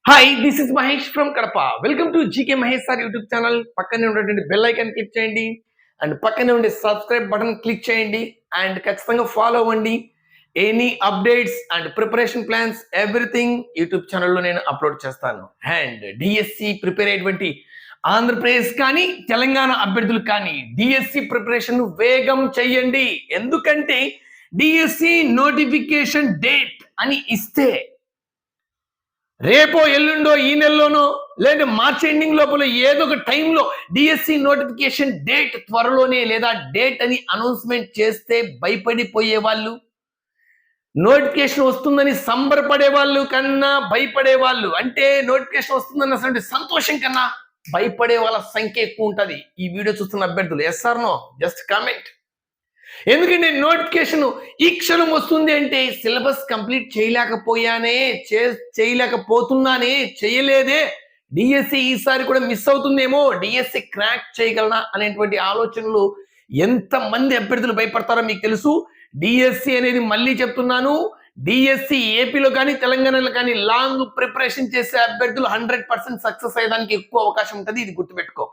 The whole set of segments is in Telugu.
Hi, this is Mahesh from Kadapa. Welcome to GK Mahesh sir YouTube channel. పక్కనే ఉన్నటువంటి బెల్ ఐకాన్ క్లిక్ చేయండి అండ్ పక్కనే ఉండే సబ్స్క్రైబ్ బటన్ క్లిక్ చేయండి అండ్ ఖచ్చితంగా ఫాలో అవ్వండి. Any updates and preparation plans everything YouTube ఛానల్లో నేను అప్లోడ్ చేస్తాను. అండ్ డిఎస్సి ప్రిపేర్ అయ్యేటువంటి ఆంధ్రప్రదేశ్ కానీ తెలంగాణ అభ్యర్థులు కానీ డిఎస్సి ప్రిపరేషన్ వేగం చెయ్యండి. ఎందుకంటే డిఎస్సి నోటిఫికేషన్ డేట్ అని ఇస్తే రేపో ఎల్లుండో ఈ నెలలోనో లేదా మార్చ్ ఎండింగ్ లోపల ఏదో ఒక టైంలో డిఎస్సి నోటిఫికేషన్ డేట్ త్వరలోనే లేదా డేట్ అని అనౌన్స్మెంట్ చేస్తే భయపడిపోయే వాళ్ళు, నోటిఫికేషన్ వస్తుందని సంబరపడే వాళ్ళు కన్నా భయపడే వాళ్ళు, అంటే నోటిఫికేషన్ వస్తుందన్న సంతోషం కన్నా భయపడే వాళ్ళ సంఖ్య ఎక్కువ ఉంటుంది ఈ వీడియో చూస్తున్న అభ్యర్థులు. Yes or no? Just comment. ఎందుకంటే నోటిఫికేషన్ ఈ క్షణం వస్తుంది అంటే సిలబస్ కంప్లీట్ చేయలేకపోతున్నానే, చేయలేదే, డిఎస్సి ఈసారి కూడా మిస్ అవుతుందేమో, డిఎస్సి క్రాక్ చేయగలనా అనేటువంటి ఆలోచనలు ఎంతమంది అభ్యర్థులు భయపడతారో మీకు తెలుసు. డిఎస్సి అనేది మళ్ళీ చెప్తున్నాను, డిఎస్సి ఏపీలో కానీ తెలంగాణలో కానీ లాంగ్ ప్రిపరేషన్ చేసే అభ్యర్థులు 100% సక్సెస్ అయ్యడానికి ఎక్కువ అవకాశం ఉంటుంది. ఇది గుర్తుపెట్టుకో.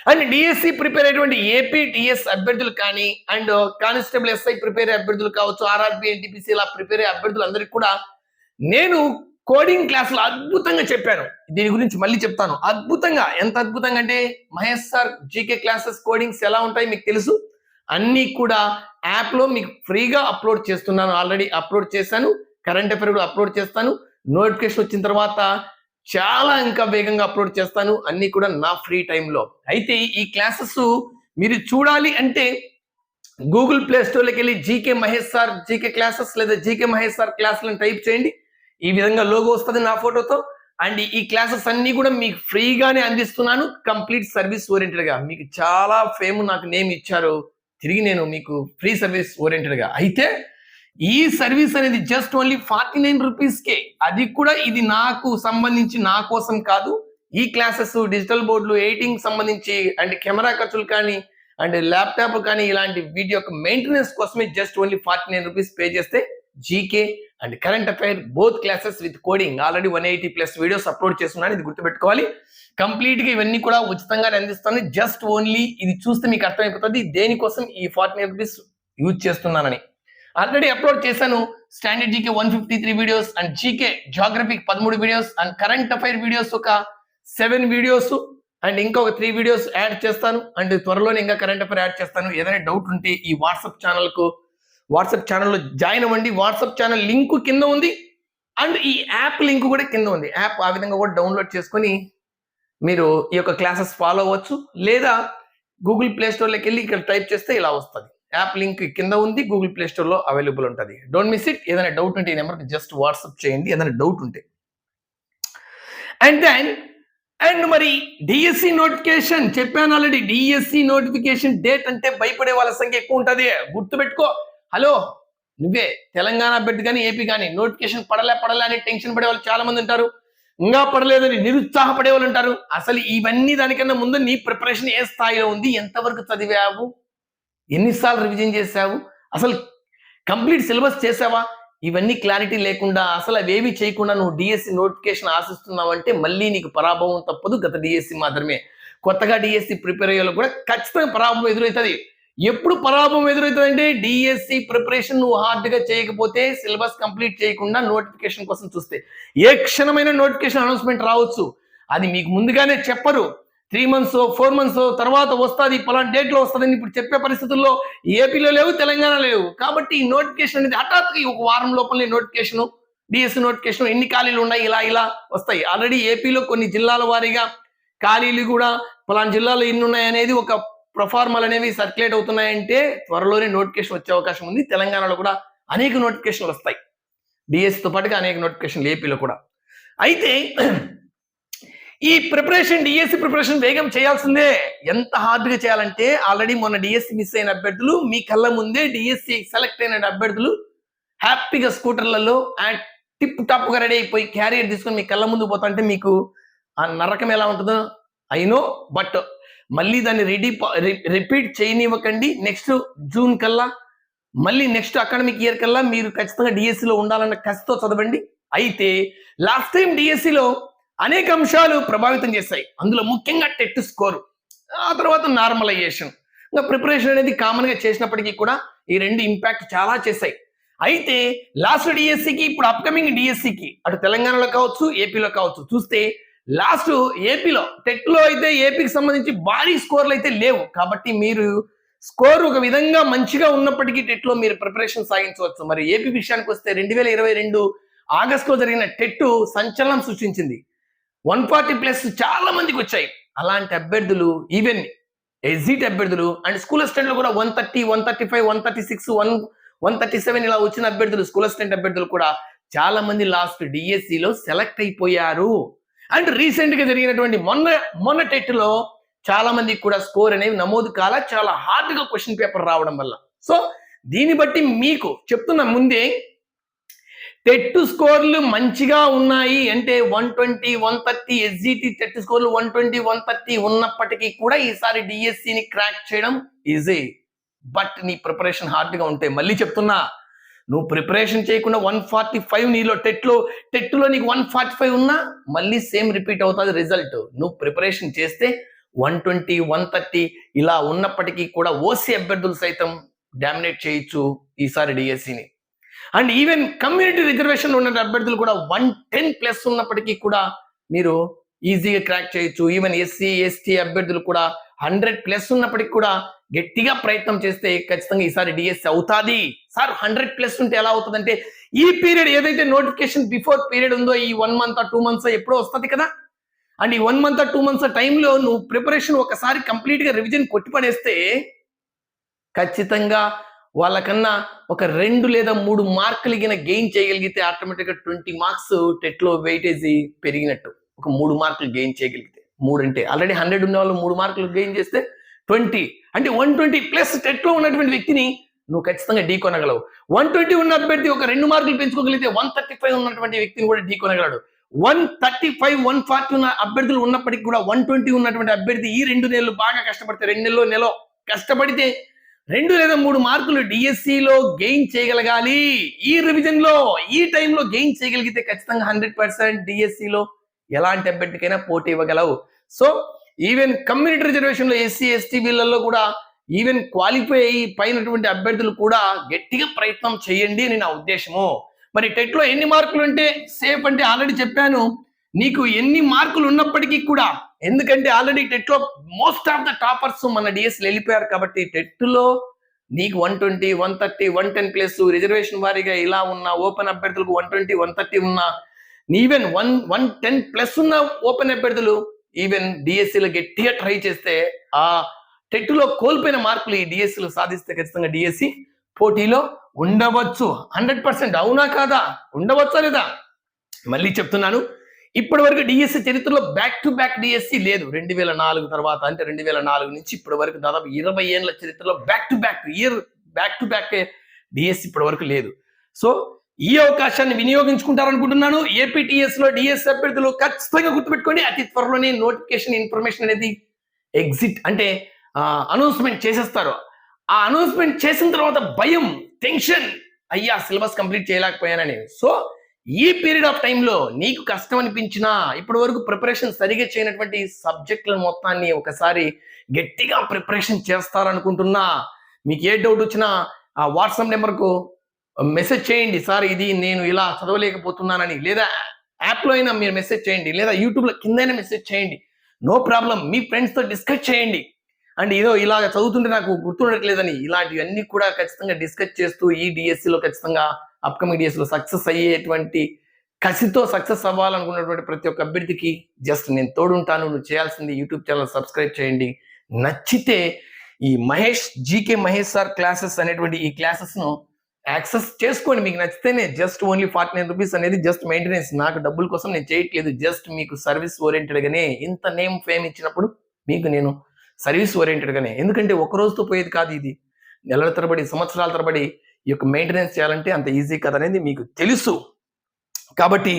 అండ్ డిఎస్సి ప్రిపేర్ అయ్యేటువంటి ఏపీ టిఎస్ అభ్యర్థులు కానీ అండ్ కానిస్టేబుల్ ఎస్ఐ ప్రిపేర్ అయ్యే అభ్యర్థులు కావచ్చు, ఆర్ఆర్బి ఎన్టీపీసీ ఇలా ప్రిపేర్ అయ్యే అభ్యర్థులందరికీ కూడా నేను కోడింగ్ క్లాసులు అద్భుతంగా చెప్పాను. దీని గురించి మళ్ళీ చెప్తాను. అద్భుతంగా, ఎంత అద్భుతంగా అంటే Mahesh sir GK classes codings ఎలా ఉంటాయి మీకు తెలుసు. అన్నీ కూడా యాప్లో మీకు ఫ్రీగా అప్లోడ్ చేస్తున్నాను. ఆల్రెడీ అప్లోడ్ చేశాను. కరెంట్ అఫైర్ కూడా అప్లోడ్ చేస్తాను. నోటిఫికేషన్ వచ్చిన తర్వాత చాలా ఇంకా వేగంగా అప్లోడ్ చేస్తాను. అన్ని కూడా నా ఫ్రీ టైంలో. అయితే ఈ క్లాసెస్ మీరు చూడాలి అంటే గూగుల్ ప్లే స్టోర్లోకి వెళ్ళి GK Mahesh sir GK classes లేదా జీకే మహేష్ సార్ క్లాసులను టైప్ చేయండి. ఈ విధంగా లోగో వస్తుంది నా ఫోటోతో. అండ్ ఈ క్లాసెస్ అన్ని కూడా మీకు ఫ్రీగానే అందిస్తున్నాను, కంప్లీట్ సర్వీస్ ఓరియంటెడ్గా. మీకు చాలా ఫేమ్ నాకు నేమ్ ఇచ్చారు, తిరిగి నేను మీకు ఫ్రీ సర్వీస్ ఓరియంటెడ్గా. అయితే ఈ సర్వీస్ అనేది జస్ట్ ఓన్లీ 49 రూపీస్కే. అది కూడా ఇది నాకు సంబంధించి నా కోసం కాదు. ఈ క్లాసెస్ డిజిటల్ బోర్డులు ఎడిటింగ్ సంబంధించి అండ్ కెమెరా ఖర్చులు కానీ అండ్ ల్యాప్టాప్ కానీ ఇలాంటి వీడియో యొక్క మెయింటెనెన్స్ కోసమే జస్ట్ ఓన్లీ 49 రూపీస్ పే చేస్తే GK and current affair both classes with coding already 180+ videos upload చేస్తున్నాను. ఇది గుర్తుపెట్టుకోవాలి. కంప్లీట్ గా ఇవన్నీ కూడా ఉచితంగా అందిస్తాను. జస్ట్ ఓన్లీ ఇది చూస్తే మీకు అర్థమైపోతుంది దేనికోసం ఈ 49 రూపీస్ యూజ్ చేస్తున్నానని. ఆల్రెడీ అప్లోడ్ చేశాను. Standard GK 153 videos and GK Geographic 13 videos and current affair videos ఒక 7 వీడియోస్ అండ్ ఇంకొక 3 వీడియోస్ యాడ్ చేస్తాను. అండ్ త్వరలోనే ఇంకా కరెంట్ అఫైర్ యాడ్ చేస్తాను. ఏదైనా డౌట్ ఉంటే ఈ వాట్సాప్ ఛానల్లో జాయిన్ అవ్వండి. వాట్సాప్ ఛానల్ లింక్ కింద ఉంది అండ్ ఈ యాప్ లింక్ కూడా కింద ఉంది. యాప్ ఆ విధంగా కూడా డౌన్లోడ్ చేసుకొని మీరు ఈ యొక్క క్లాసెస్ ఫాలో అవ్వచ్చు. లేదా గూగుల్ ప్లే స్టోర్లోకి వెళ్ళి ఇక్కడ టైప్ చేస్తే ఇలా వస్తుంది. యాప్ లింక్ కింద ఉంది, గూగుల్ ప్లే స్టోర్లో అవైలబుల్ ఉంటుంది. Don't miss it. ఏదైనా డౌట్ ఉంటే ఈ నెంబర్కి జస్ట్ వాట్సాప్ చేయండి ఏదైనా డౌట్ ఉంటే. అండ్ మరి డిఎస్సి నోటిఫికేషన్ చెప్పాను ఆల్రెడీ. డిఎస్సి నోటిఫికేషన్ డేట్ అంటే భయపడే వాళ్ళ సంఖ్య ఎక్కువ ఉంటుంది. గుర్తుపెట్టుకో. హలో, నువ్వే తెలంగాణ అభ్యర్థి కానీ ఏపీ కానీ నోటిఫికేషన్ పడలే అని టెన్షన్ పడే వాళ్ళు చాలా మంది ఉంటారు. ఇంకా పడలేదని నిరుత్సాహపడే వాళ్ళు ఉంటారు. అసలు ఇవన్నీ దానికన్నా ముందు నీ ప్రిపరేషన్ ఏ స్థాయిలో ఉంది, ఎంతవరకు చదివావు, ఎన్నిసార్లు రివిజన్ చేసావు, అసలు కంప్లీట్ సిలబస్ చేసావా, ఇవన్నీ క్లారిటీ లేకుండా అసలు అవేవి చేయకుండా నువ్వు డిఎస్సి నోటిఫికేషన్ ఆశిస్తున్నావు అంటే మళ్ళీ నీకు పరాభవం తప్పదు. గత డిఎస్సి మాత్రమే. కొత్తగా డిఎస్సి ప్రిపేర్ అయ్యే కూడా ఖచ్చితంగా పరాభవం ఎదురవుతుంది. ఎప్పుడు పరాభవం ఎదురవుతుంది అంటే డిఎస్సి ప్రిపరేషన్ నువ్వు హార్డ్గా చేయకపోతే, సిలబస్ కంప్లీట్ చేయకుండా నోటిఫికేషన్ కోసం చూస్తే. ఏ క్షణమైన నోటిఫికేషన్ అనౌన్స్మెంట్ రావచ్చు. అది మీకు ముందుగానే చెప్పరు. 3 months 4 months తర్వాత వస్తుంది, పలానా డేట్లో వస్తుందని ఇప్పుడు చెప్పే పరిస్థితుల్లో ఏపీలో లేవు, తెలంగాణ లేవు. కాబట్టి ఈ నోటిఫికేషన్ అనేది హఠాత్తుగా ఒక వారం లోపలనే నోటిఫికేషన్, డిఎస్సి నోటిఫికేషన్ ఎన్ని ఖాళీలు ఉన్నాయి ఇలా వస్తాయి. ఆల్రెడీ ఏపీలో కొన్ని జిల్లాల వారీగా ఖాళీలు కూడా పలానా జిల్లాలో ఎన్ని ఉన్నాయి అనేది ఒక ప్రొఫార్మల్ అనేవి సర్క్యులేట్ అవుతున్నాయంటే త్వరలోనే నోటిఫికేషన్ వచ్చే అవకాశం ఉంది. తెలంగాణలో కూడా అనేక నోటిఫికేషన్లు వస్తాయి. డిఎస్సితో పాటుగా అనేక నోటిఫికేషన్లు ఏపీలో కూడా. అయితే ఈ ప్రిపరేషన్ డిఎస్సి ప్రిపరేషన్ వేగం చేయాల్సిందే. ఎంత హార్డ్గా చేయాలంటే ఆల్రెడీ మొన్న డిఎస్సి మిస్ అయిన అభ్యర్థులు మీ కళ్ళ ముందే డిఎస్సి సెలెక్ట్ అయిన అభ్యర్థులు హ్యాపీగా స్కూటర్లలో అండ్ టిప్ టాప్గా రెడీ అయిపోయి క్యారియర్ తీసుకొని మీ కళ్ళ ముందు పోతుంటే మీకు ఆ నరకం ఎలా ఉంటుందో ఐ నో. బట్ మళ్ళీ దాన్ని రిపీట్ చేయనివ్వకండి. నెక్స్ట్ జూన్ కల్లా మళ్ళీ నెక్స్ట్ అకాడమిక్ ఇయర్ కల్లా మీరు ఖచ్చితంగా డిఎస్సిలో ఉండాలన్న కసితో చదవండి. అయితే లాస్ట్ టైం డిఎస్సిలో అనేక అంశాలు ప్రభావితం చేస్తాయి. అందులో ముఖ్యంగా టెట్ స్కోర్, ఆ తర్వాత నార్మలైజేషన్. ఇంకా ప్రిపరేషన్ అనేది కామన్ గా చేసినప్పటికీ కూడా ఈ రెండు ఇంపాక్ట్ చాలా చేశాయి. అయితే లాస్ట్ డిఎస్సికి ఇప్పుడు అప్కమింగ్ డిఎస్సికి అటు తెలంగాణలో కావచ్చు, ఏపీలో కావచ్చు చూస్తే లాస్ట్ ఏపీలో టెట్ లో అయితే ఏపీకి సంబంధించి భారీ స్కోర్లు అయితే లేవు. కాబట్టి మీరు స్కోర్ ఒక విధంగా మంచిగా ఉన్నప్పటికీ టెట్ లో మీరు ప్రిపరేషన్ సాగించవచ్చు. మరి ఏపీ విషయానికి వస్తే 2022 ఆగస్టులో జరిగిన టెట్ సంచలనం సృష్టించింది. 140+ చాలా మందికి వచ్చాయి. అలాంటి అభ్యర్థులు ఈవెన్ ఎగ్జిట్ అభ్యర్థులు అండ్ స్కూల్ అసిస్టెంట్లు కూడా 130, 135, 136, 137 ఇలా వచ్చిన అభ్యర్థులు, స్కూల్ అసిస్టెంట్ అభ్యర్థులు కూడా చాలా మంది లాస్ట్ డిఎస్సిలో సెలెక్ట్ అయిపోయారు. అండ్ రీసెంట్ గా జరిగినటువంటి మొన్న టెట్ లో చాలా మందికి కూడా స్కోర్ అనేవి నమోదు కాల, చాలా హార్డ్ గా క్వశ్చన్ పేపర్ రావడం వల్ల. సో దీన్ని బట్టి మీకు చెప్తున్న ముందే టెట్ స్కోర్లు మంచిగా ఉన్నాయి అంటే 120, 130 ఎస్జిటి టెట్ స్కోర్లు 120, 130 ఉన్నప్పటికీ కూడా ఈసారి డిఎస్సిని క్రాక్ చేయడం ఈజీ. బట్ నీ ప్రిపరేషన్ హార్డ్ గా ఉంటే, మళ్ళీ చెప్తున్నా, నువ్వు ప్రిపరేషన్ చేయకుండా 145 నీలో టెట్ లో నీకు 145 ఉన్నా మళ్ళీ సేమ్ రిపీట్ అవుతుంది రిజల్ట్. నువ్వు ప్రిపరేషన్ చేస్తే 120, 130 ఇలా ఉన్నప్పటికీ కూడా ఓసీ అభ్యర్థులు సైతం డామినేట్ చేయొచ్చు ఈసారి డిఎస్సిని. అండ్ ఈవెన్ కమ్యూనిటీ రిజర్వేషన్ ఉన్న అభ్యర్థులు కూడా 110+ ఉన్నప్పటికీ కూడా మీరు ఈజీగా క్రాక్ చేయొచ్చు. ఈవెన్ ఎస్సీ, ఎస్టీ అభ్యర్థులు కూడా 100+ ఉన్నప్పటికీ కూడా గట్టిగా ప్రయత్నం చేస్తే ఖచ్చితంగా ఈసారి డిఎస్సి అవుతాది. సార్ 100+ ఉంటే ఎలా అవుతుందంటే, ఈ పీరియడ్ ఏదైతే నోటిఫికేషన్ బిఫోర్ పీరియడ్ ఉందో ఈ 1 month 2 months ఎప్పుడో వస్తుంది కదా. అండ్ ఈ 1 month 2 months టైంలో నువ్వు ప్రిపరేషన్ ఒకసారి కంప్లీట్ గా రివిజన్ కొట్టిపడేస్తే ఖచ్చితంగా వాళ్ళకన్నా ఒక 2 లేదా 3 మార్కులు గెయిన్ చేయగలిగితే ఆటోమేటిక్గా 20 మార్క్స్ టెట్ లో వెయిటేజీ పెరిగినట్టు. ఒక 3 మార్కులు గెయిన్ చేయగలిగితే, 3 అంటే ఆల్రెడీ 100 ఉన్న వాళ్ళు 3 మార్కులు గెయిన్ చేస్తే 20 అంటే 120+ టెట్ లో ఉన్నటువంటి వ్యక్తిని నువ్వు ఖచ్చితంగా ఢీ కొనగలవు. 120 ఉన్న అభ్యర్థి ఒక 2 మార్కులు పెంచుకోగలిగితే 135 ఉన్నటువంటి వ్యక్తిని కూడా ఢీ కొనగలడు. 135, 140 ఉన్న అభ్యర్థులు ఉన్నప్పటికీ కూడా 120 ఉన్నటువంటి అభ్యర్థి ఈ 2 నెలలు బాగా కష్టపడితే, 2 నెలలో కష్టపడితే 2 లేదా 3 మార్కులు డిఎస్సిలో గెయిన్ చేయగలగాలి. ఈ రివిజన్ లో ఈ టైంలో గెయిన్ చేయగలిగితే ఖచ్చితంగా 100% డిఎస్సిలో ఎలాంటి అభ్యర్థికైనా పోటీ ఇవ్వగలవు. సో ఈవెన్ కమ్యూనిటీ రిజర్వేషన్ లో ఎస్సీ, ఎస్టీ వీళ్ళల్లో కూడా ఈవెన్ క్వాలిఫై అయ్యి పైనటువంటి అభ్యర్థులు కూడా గట్టిగా ప్రయత్నం చేయండి అని నా ఉద్దేశము. మరి టెట్ లో ఎన్ని మార్కులు ఉంటే సేఫ్ అంటే ఆల్రెడీ చెప్పాను. నీకు ఎన్ని మార్కులు ఉన్నప్పటికీ కూడా, ఎందుకంటే ఆల్రెడీ టెట్ లో మోస్ట్ ఆఫ్ ద టాపర్స్ మన డిఎస్సీలు వెళ్ళిపోయారు. కాబట్టి టెట్ లో నీకు 120, 130, 110+ రిజర్వేషన్ వారీగా ఇలా ఉన్న ఓపెన్ అభ్యర్థులకు 120, 130 ఉన్న, ఈవెన్ 110+ ఉన్న ఓపెన్ అభ్యర్థులు ఈవెన్ డిఎస్సీలో గట్టిగా ట్రై చేస్తే ఆ టెట్ లో కోల్పోయిన మార్కులు ఈ డిఎస్సీలో సాధిస్తే ఖచ్చితంగా డిఎస్సి పోటీలో ఉండవచ్చు. 100% అవునా కాదా? ఉండవచ్చా లేదా? మళ్ళీ చెప్తున్నాను, ఇప్పటి వరకు డిఎస్సి చరిత్రలో బ్యాక్ టు బ్యాక్ డిఎస్సి లేదు. 2004 తర్వాత, అంటే 2004 నుంచి ఇప్పటి వరకు దాదాపు 20 ఏళ్ల చరిత్రలో బ్యాక్ టు బ్యాక్ డిఎస్సి ఇప్పటి వరకు లేదు. సో ఈ అవకాశాన్ని వినియోగించుకుంటారనుకుంటున్నాను. ఏపీటీఎస్ లో డిఎస్సి అభ్యర్థులు ఖచ్చితంగా గుర్తుపెట్టుకోండి, అతి త్వరలోనే నోటిఫికేషన్ ఇన్ఫర్మేషన్ అనేది ఎగ్జిట్ అంటే అనౌన్స్మెంట్ చేసేస్తారు. ఆ అనౌన్స్మెంట్ చేసిన తర్వాత భయం, టెన్షన్, అయ్యా సిలబస్ కంప్లీట్ చేయలేకపోయానని. సో ఈ పీరియడ్ ఆఫ్ టైంలో నీకు కష్టం అనిపించినా, ఇప్పటి వరకు ప్రిపరేషన్ సరిగా చేయనటువంటి సబ్జెక్టుల మొత్తాన్ని ఒకసారి గట్టిగా ప్రిపరేషన్ చేస్తారనుకుంటున్నా. మీకు ఏ డౌట్ వచ్చినా ఆ వాట్సాప్ నెంబర్కు మెసేజ్ చేయండి, సార్ ఇది నేను ఇలా చదవలేకపోతున్నానని, లేదా యాప్లో అయినా మీరు మెసేజ్ చేయండి, లేదా యూట్యూబ్లో కిందైనా మెసేజ్ చేయండి. నో ప్రాబ్లం, మీ ఫ్రెండ్స్తో డిస్కస్ చేయండి. అండ్ ఏదో ఇలాగ చదువుతుంటే నాకు గుర్తుండట్లేదని, ఇలాంటివన్నీ కూడా ఖచ్చితంగా డిస్కస్ చేస్తూ ఈ డిఎస్సిలో ఖచ్చితంగా అప్కమింగ్ డిఎస్సిలో సక్సెస్ అయ్యేటువంటి కసితో సక్సెస్ అవ్వాలనుకున్నటువంటి ప్రతి ఒక్క అభ్యర్థికి జస్ట్ నేను తోడుంటాను. నువ్వు చేయాల్సింది యూట్యూబ్ ఛానల్ సబ్స్క్రైబ్ చేయండి. నచ్చితే ఈ జీకే మహేష్ సార్ క్లాసెస్ అనేటువంటి ఈ క్లాసెస్ను యాక్సెస్ చేసుకోండి. మీకు నచ్చితేనే జస్ట్ ఓన్లీ 49 రూపీస్ అనేది జస్ట్ మెయింటెనెన్స్, నాకు డబ్బుల కోసం నేను చేయట్లేదు. జస్ట్ మీకు సర్వీస్ ఓరియంటెడ్గానే ఇంత నేమ్ ఫేమ్ ఇచ్చినప్పుడు మీకు నేను సర్వీస్ ఓరియంటెడ్గానే, ఎందుకంటే ఒక రోజుతో పోయేది కాదు ఇది. నెలల తరబడి, సంవత్సరాల తరబడి ఈ యొక్క మెయింటెనెన్స్ చేయాలంటే అంత ఈజీ కదనేది మీకు తెలుసు. కాబట్టి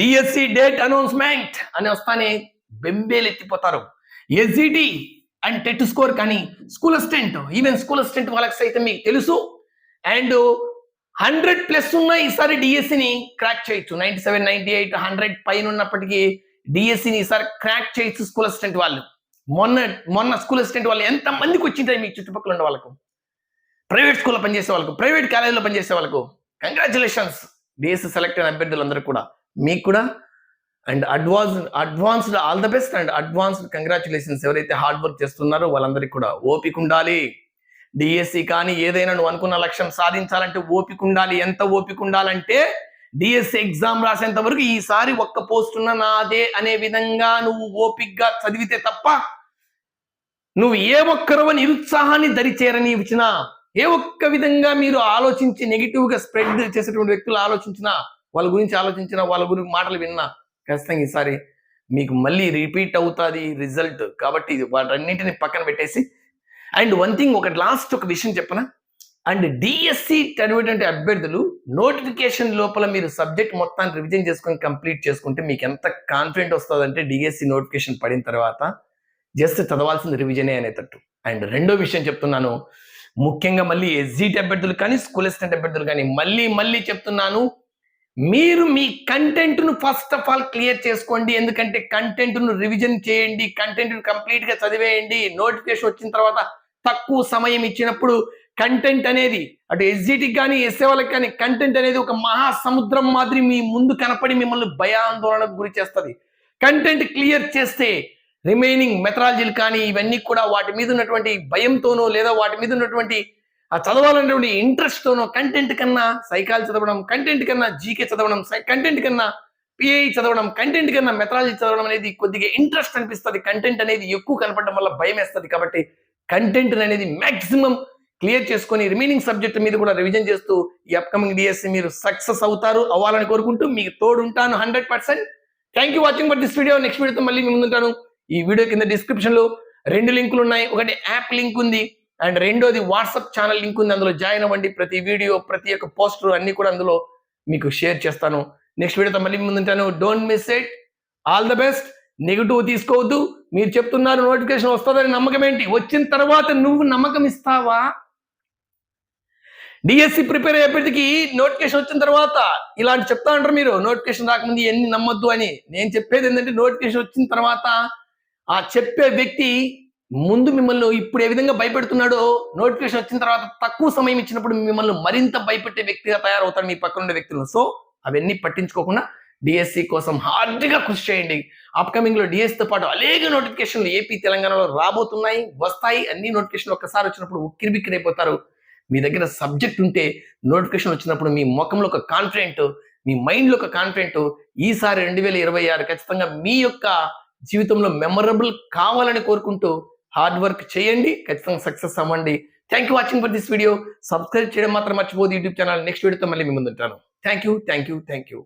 డిఎస్సి డేట్ అనౌన్స్మెంట్ అని వస్తానే బెంబేలు ఎత్తిపోతారు. ఎస్జిటి అండ్ టెట్ స్కోర్ కానీ school assistant, even school assistant వాళ్ళకి సైతం మీకు తెలుసు. అండ్ 100+ ఉన్న ఈసారి డిఎస్సిని క్రాక్ చేయొచ్చు. 97, 98, 100 పైన ఉన్నప్పటికీ డిఎస్సిని ఈసారి క్రాక్ చేయొచ్చు స్కూల్ అసిస్టెంట్ వాళ్ళు. మొన్న స్కూల్ అసిస్టెంట్ వాళ్ళు ఎంత మందికి వచ్చింటాయి మీ చుట్టుపక్కల ఉన్న వాళ్ళకు, ప్రైవేట్ స్కూల్లో పనిచేసే వాళ్ళకు, ప్రైవేట్ కాలేజీలో పనిచేసే వాళ్ళకు కంగ్రాచులేషన్స్. డిఎస్సి సెలెక్ట్ అయిన అభ్యర్థులందరూ కూడా మీకు కూడా and advanced all the best and advanced congratulations. ఎవరైతే హార్డ్ వర్క్ చేస్తున్నారో వాళ్ళందరికీ కూడా ఓపిక ఉండాలి. డిఎస్సి కానీ ఏదైనా నువ్వు అనుకున్న లక్ష్యం సాధించాలంటే ఓపిక ఉండాలి. ఎంత ఓపిక ఉండాలంటే డిఎస్సి ఎగ్జామ్ రాసేంత వరకు ఈసారి ఒక్క పోస్ట్ ఉన్న నాదే అనే విధంగా నువ్వు ఓపికగా చదివితే తప్ప నువ్వు ఏ ఒక్కరో నిరుత్సాహాన్ని దరిచేరని ఇచ్చినా, ఏ ఒక్క విధంగా మీరు ఆలోచించి నెగిటివ్ గా స్ప్రెడ్ చేసేటువంటి వ్యక్తులు ఆలోచించినా, వాళ్ళ గురించి ఆలోచించినా, వాళ్ళ గురించి మాటలు విన్నా ఖచ్చితంగా ఈసారి మీకు మళ్ళీ రిపీట్ అవుతుంది రిజల్ట్. కాబట్టి వాటన్నింటిని పక్కన పెట్టేసి అండ్ వన్ థింగ్ ఒక విషయం చెప్పనా, అండ్ డిఎస్సి చదివేటువంటి అభ్యర్థులు నోటిఫికేషన్ లోపల మీరు సబ్జెక్ట్ మొత్తాన్ని రివిజన్ చేసుకొని కంప్లీట్ చేసుకుంటే మీకు ఎంత కాన్ఫిడెంట్ వస్తుందంటే డిఎస్సి నోటిఫికేషన్ పడిన తర్వాత జస్ట్ చదవాల్సింది రివిజనే అనేటట్టు. అండ్ రెండో విషయం చెప్తున్నాను, ముఖ్యంగా మళ్ళీ ఎస్జిటి అభ్యర్థులు కానీ స్కూల్ అసిస్టెంట్ అభ్యర్థులు కానీ మళ్ళీ చెప్తున్నాను, మీరు మీ కంటెంట్ ను ఫస్ట్ ఆఫ్ ఆల్ క్లియర్ చేసుకోండి. ఎందుకంటే కంటెంట్ ను రివిజన్ చేయండి, కంటెంట్ ను కంప్లీట్ గా చదివేయండి. నోటిఫికేషన్ వచ్చిన తర్వాత తక్కువ సమయం ఇచ్చినప్పుడు కంటెంట్ అనేది అటు ఎస్జిటికి కానీ ఎస్ఏ వాళ్ళకి కానీ కంటెంట్ అనేది ఒక మహాసముద్రం మాదిరి మీ ముందు కనపడి మిమ్మల్ని భయాందోళనకు గురి చేస్తుంది. కంటెంట్ క్లియర్ చేస్తే రిమైనింగ్ మెథడాలజీలు కానీ ఇవన్నీ కూడా వాటి మీద ఉన్నటువంటి భయంతోనో లేదా వాటి మీద ఉన్నటువంటి ఆ చదవాలనేటువంటి ఇంట్రెస్ట్ తోనో, కంటెంట్ కన్నా సైకాలజీ చదవడం, కంటెంట్ కన్నా జీకే చదవడం, కంటెంట్ కన్నా పిఐ చదవడం, కంటెంట్ కన్నా మెథడాలజీ చదవడం అనేది కొద్దిగా ఇంట్రెస్ట్ అనిపిస్తుంది. కంటెంట్ అనేది ఎక్కువ కనపడడం వల్ల భయం వేస్తుంది. కాబట్టి కంటెంట్ అనేది మాక్సిమం క్లియర్ చేసుకొని రిమైనింగ్ సబ్జెక్ట్ మీద కూడా రివిజన్ చేస్తూ ఈ అప్కమింగ్ డిఎస్సి మీరు సక్సెస్ అవ్వాలని కోరుకుంటూ మీకు తోడు ఉంటాను 100%. Thank you watching for this video. Next వీడియోతో మళ్ళీ మీ ముందుంటాను. ఈ వీడియో కింద డిస్క్రిప్షన్ లో 2 లింకులు ఉన్నాయి. ఒకటి యాప్ లింక్ ఉంది అండ్ రెండోది వాట్సాప్ ఛానల్ లింక్ ఉంది. అందులో జాయిన్ అవ్వండి. ప్రతి వీడియో, ప్రతి ఒక్క పోస్టర్ అన్ని కూడా అందులో మీకు షేర్ చేస్తాను. నెక్స్ట్ వీడియోతో మళ్ళీ ముందుంటాను. Don't miss it. All the best. Negative తీసుకోవద్దు. మీరు చెప్తున్నారు నోటిఫికేషన్ వస్తుందని, నమ్మకం ఏంటి? వచ్చిన తర్వాత నువ్వు నమ్మకం ఇస్తావా? డిఎస్సి ప్రిపేర్ అయ్యేప్పటికి నోటిఫికేషన్ వచ్చిన తర్వాత ఇలాంటి చెప్తా ఉంటారు మీరు, నోటిఫికేషన్ రాకముందు ఎన్ని నమ్మొద్దు అని. నేను చెప్పేది ఏంటంటే నోటిఫికేషన్ వచ్చిన తర్వాత ఆ చెప్పే వ్యక్తి ముందు మిమ్మల్ని ఇప్పుడు ఏ విధంగా భయపెడుతున్నాడో నోటిఫికేషన్ వచ్చిన తర్వాత తక్కువ సమయం ఇచ్చినప్పుడు మిమ్మల్ని మరింత భయపెట్టే వ్యక్తిగా తయారవుతాడు మీ పక్కన ఉండే వ్యక్తులు. సో అవన్నీ పట్టించుకోకుండా డిఎస్సి కోసం హార్డ్గా కృషి చేయండి. అప్కమింగ్ లో డిఎస్సితో పాటు అలాగే నోటిఫికేషన్లు ఏపీ తెలంగాణలో రాబోతున్నాయి, వస్తాయి. అన్ని నోటిఫికేషన్లు ఒక్కసారి వచ్చినప్పుడు ఉక్కిరిబిక్కిరైపోతారు. మీ దగ్గర సబ్జెక్ట్ ఉంటే నోటిఫికేషన్ వచ్చినప్పుడు మీ ముఖంలో ఒక కాన్ఫిడెంట్, మీ మైండ్లో ఒక కాన్ఫిడెంట్, ఈసారి 2026 ఖచ్చితంగా మీ యొక్క జీవితంలో మెమరబుల్ కావాలని కోరుకుంటూ హార్డ్ వర్క్ చేయండి. ఖచ్చితంగా సక్సెస్ అవ్వండి. Thank you watching for this video. Subscribe చేయడం మాత్రం మర్చిపోదు యూట్యూబ్ ఛానల్. నెక్స్ట్ వీడియోతో మళ్ళీ మీ ముందుంటాను. Thank you.